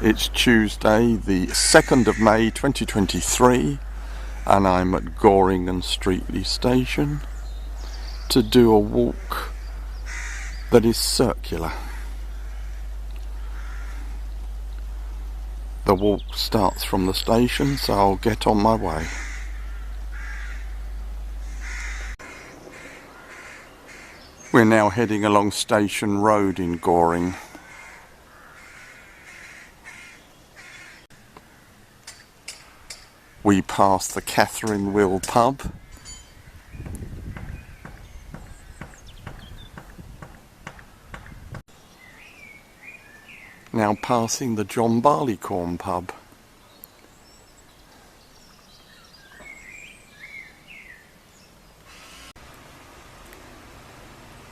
It's Tuesday, the 2nd of May 2023, and I'm at Goring and Streatley Station to do a walk that is circular. The walk starts from the station, so I'll get on my way. We're now heading along Station Road in Goring. We pass the Catherine Will pub. Now passing the John Barleycorn pub.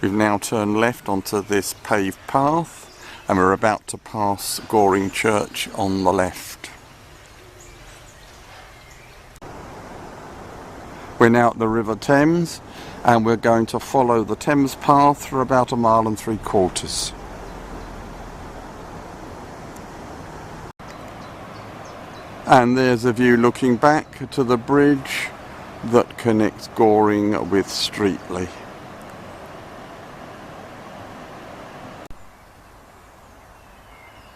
We've now turned left onto this paved path and we're about to pass Goring Church on the left. We're now at the River Thames and we're going to follow the Thames path for about 1.75 miles. And there's a view looking back to the bridge that connects Goring with Streatley.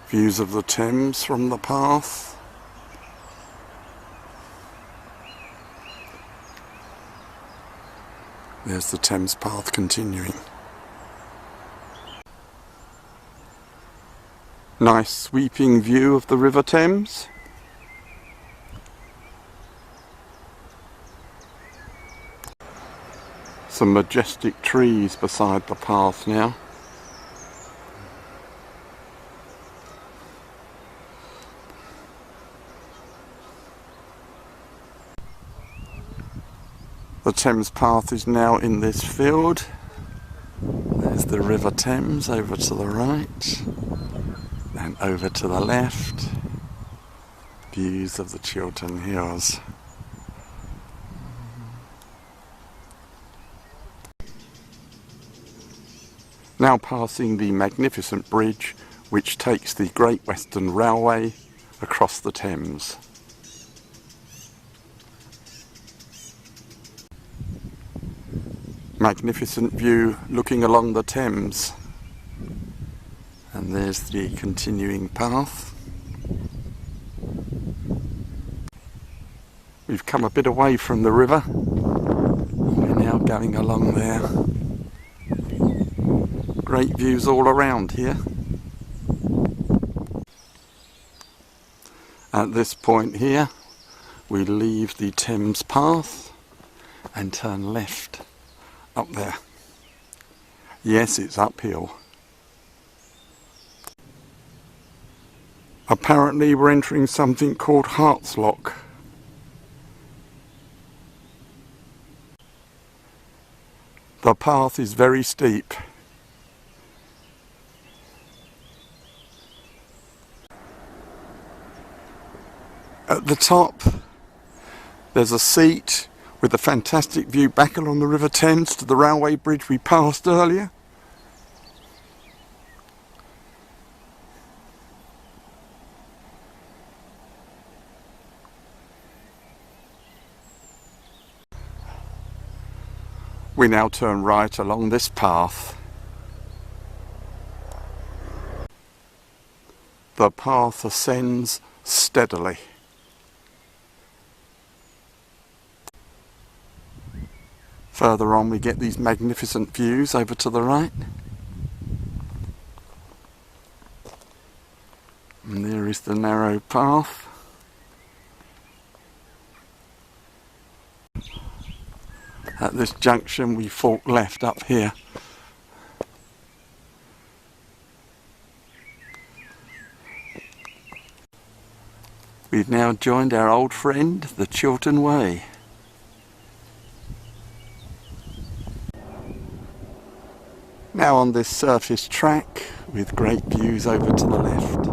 Views of the Thames from the path. There's the Thames path continuing. Nice sweeping view of the River Thames. Some majestic trees beside the path now. The Thames path is now in this field. There's the River Thames over to the right and over to the left. Views of the Chiltern Hills. Now passing the magnificent bridge which takes the Great Western Railway across the Thames. Magnificent view looking along the Thames, and there's the continuing path. We've come a bit away from the river and we're now going along there. Great views all around here. At this point here we leave the Thames path and turn left. Up there. Yes, it's uphill. Apparently we're entering something called Hartslock. The path is very steep. At the top there's a seat with a fantastic view back along the River Thames to the railway bridge we passed earlier. We now turn right along this path. The path ascends steadily. Further on we get these magnificent views over to the right. And there is the narrow path. At this junction we fork left up here. We've now joined our old friend, the Chiltern Way. Now on this surface track with great views over to the left.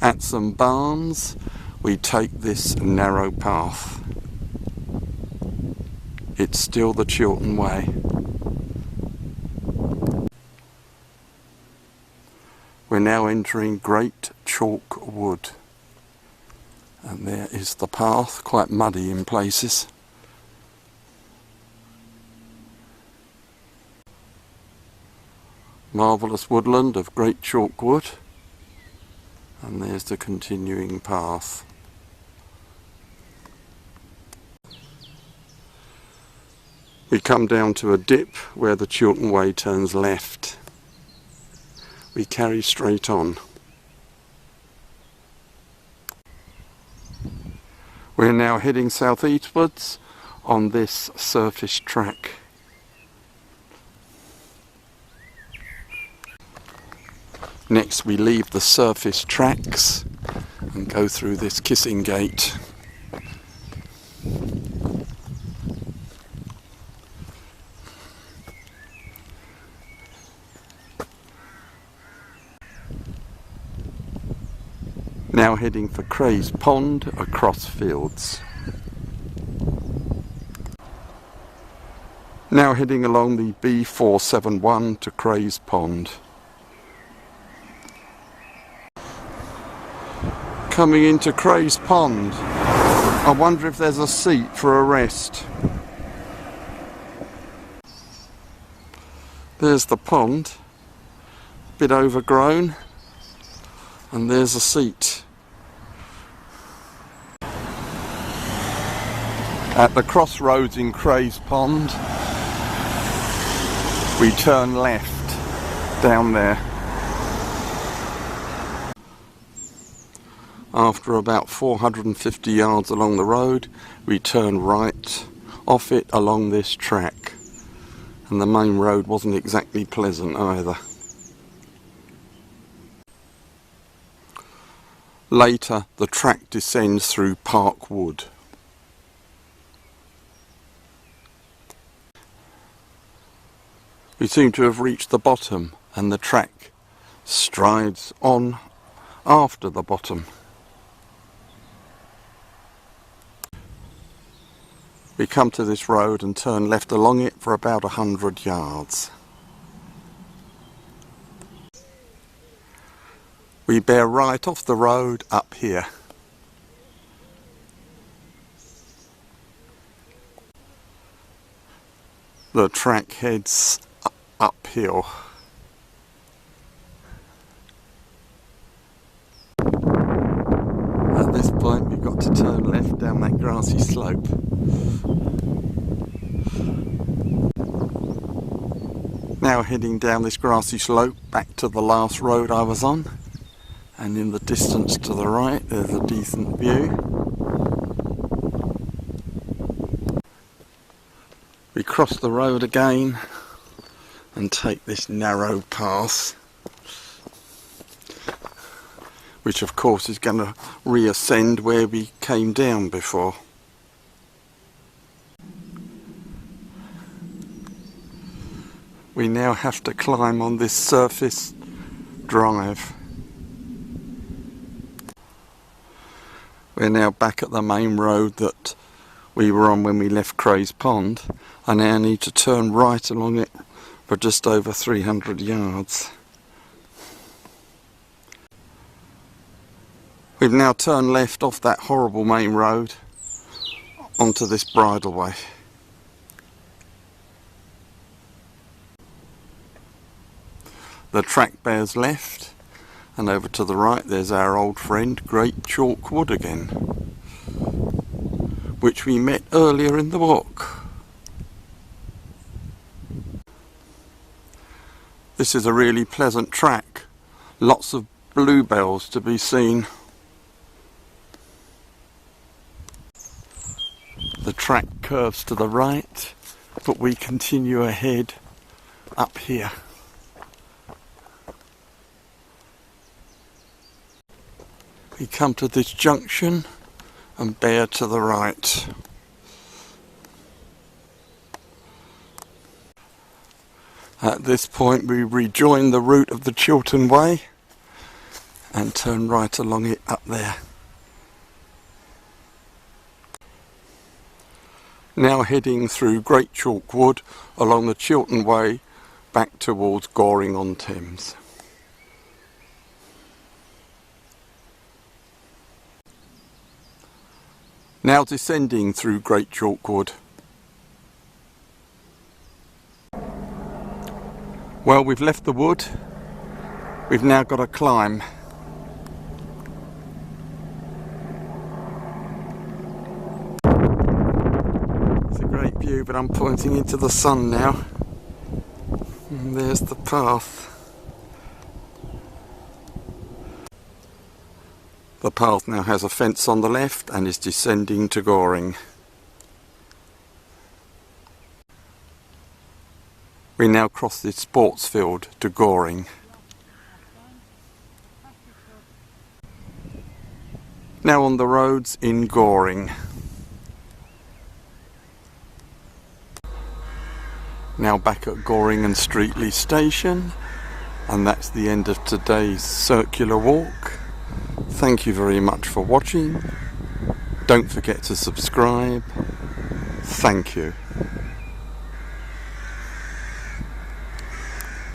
At some barns we take this narrow path. it's still the Chiltern Way. We're now entering Great Chalk Wood, and there is the path, quite muddy in places. Marvellous woodland of Great Chalk Wood, and there's the continuing path. We come down to a dip where the Chiltern Way turns left. We carry straight on. We're now heading southeastwards on this surface track. Next we leave the surface tracks and go through this kissing gate. Now heading for Cray's Pond across fields. Now heading along the B471 to Cray's Pond. Coming into Cray's Pond. I wonder if there's a seat for a rest. There's the pond, a bit overgrown, and there's a seat. At the crossroads in Cray's Pond, we turn left down there. After about 450 yards along the road, we turn right off it along this track. And the main road wasn't exactly pleasant either. Later, the track descends through Park Wood. We seem to have reached the bottom, and the track strides on after the bottom. We come to this road and turn left along it for about 100 yards. We bear right off the road up here. The track heads uphill. At this point we've got to turn left down that grassy slope. Now heading down this grassy slope back to the last road I was on, and in the distance to the right there's a decent view. We cross the road again and take this narrow path, which of course is going to reascend where we came down before. We now have to climb on this surface drive. We're now back at the main road that we were on when we left Cray's Pond. I now need to turn right along it for just over 300 yards. We've now turned left off that horrible main road onto this bridleway. The track bears left, and over to the right there's our old friend Great Chalk Wood again, which we met earlier in the walk. This is a really pleasant track, lots of bluebells to be seen. The track curves to the right, but we continue ahead up here. We come to this junction and bear to the right. At this point we rejoin the route of the Chiltern Way and turn right along it up there. Now heading through Great Chalk Wood along the Chiltern Way back towards Goring on Thames. Now descending through Great Chalk Wood. Well, we've left the wood, we've now got to climb. It's a great view, but I'm pointing into the sun now. And there's the path. The path now has a fence on the left and is descending to Goring. We now cross the sports field to Goring. Now on the roads in Goring. Now back at Goring and Streatley Station, and that's the end of today's circular walk. Thank you very much for watching. Don't forget to subscribe. Thank you.